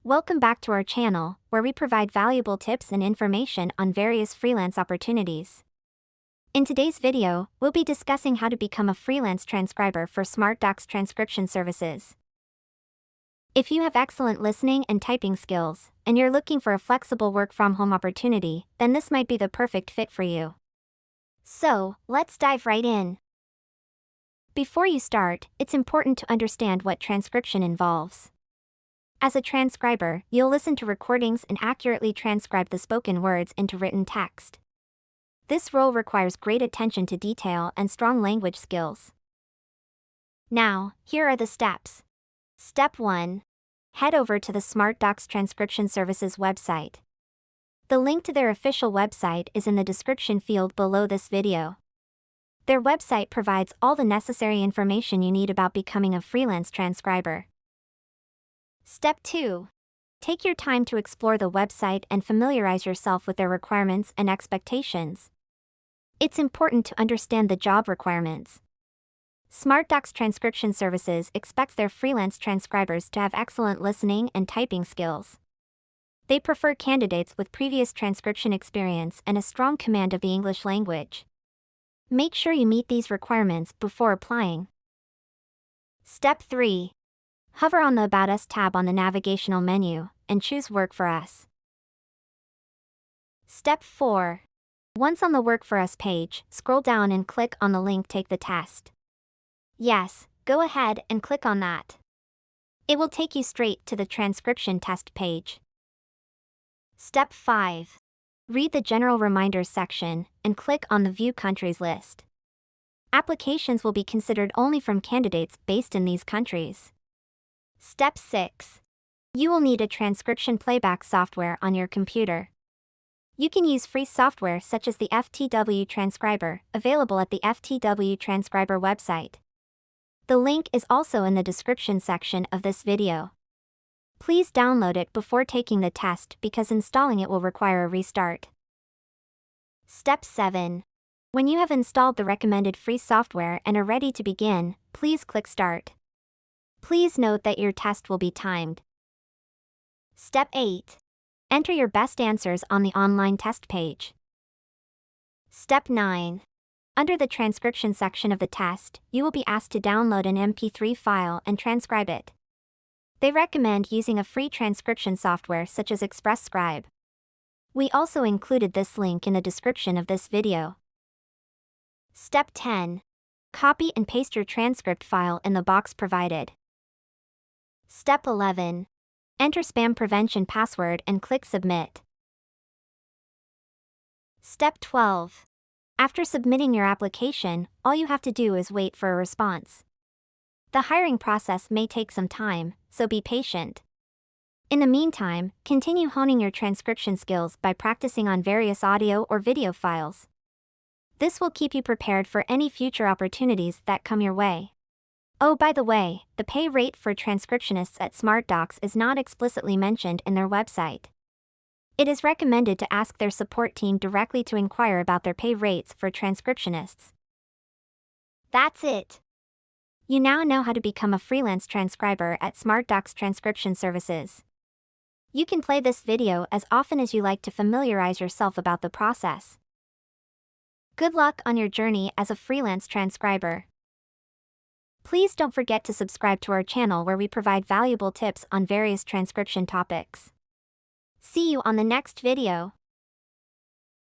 Welcome back to our channel, where we provide valuable tips and information on various freelance opportunities. In today's video, we'll be discussing how to become a freelance transcriber for SmartDocs transcription services. If you have excellent listening and typing skills, and you're looking for a flexible work-from-home opportunity, then this might be the perfect fit for you. So, let's dive right in. Before you start, it's important to understand what transcription involves. As a transcriber, you'll listen to recordings and accurately transcribe the spoken words into written text. This role requires great attention to detail and strong language skills. Now, here are the steps. Step 1. Head over to the SmartDocs Transcription Services website. The link to their official website is in the description field below this video. Their website provides all the necessary information you need about becoming a freelance transcriber. Step 2. Take your time to explore the website and familiarize yourself with their requirements and expectations. It's important to understand the job requirements. SmartDocs Transcription Services expects their freelance transcribers to have excellent listening and typing skills. They prefer candidates with previous transcription experience and a strong command of the English language. Make sure you meet these requirements before applying. Step 3. Hover on the About Us tab on the navigational menu, and choose Work for Us. Step 4. Once on the Work for Us page, scroll down and click on the link Take the Test. Yes, go ahead and click on that. It will take you straight to the transcription test page. Step 5. Read the General Reminders section, and click on the View Countries list. Applications will be considered only from candidates based in these countries. Step 6. You will need a transcription playback software on your computer. You can use free software such as the FTW Transcriber, available at the FTW Transcriber website. The link is also in the description section of this video. Please download it before taking the test because installing it will require a restart. Step 7. When you have installed the recommended free software and are ready to begin, please click Start. Please note that your test will be timed. Step 8. Enter your best answers on the online test page. Step 9. Under the transcription section of the test, you will be asked to download an MP3 file and transcribe it. They recommend using a free transcription software such as Express Scribe. We also included this link in the description of this video. Step 10. Copy and paste your transcript file in the box provided. Step 11. Enter spam prevention password and click Submit. Step 12. After submitting your application, all you have to do is wait for a response. The hiring process may take some time, so be patient. In the meantime, continue honing your transcription skills by practicing on various audio or video files. This will keep you prepared for any future opportunities that come your way. Oh, by the way, the pay rate for transcriptionists at SmartDocs is not explicitly mentioned in their website. It is recommended to ask their support team directly to inquire about their pay rates for transcriptionists. That's it. You now know how to become a freelance transcriber at SmartDocs Transcription Services. You can play this video as often as you like to familiarize yourself about the process. Good luck on your journey as a freelance transcriber. Please don't forget to subscribe to our channel where we provide valuable tips on various transcription topics. See you on the next video.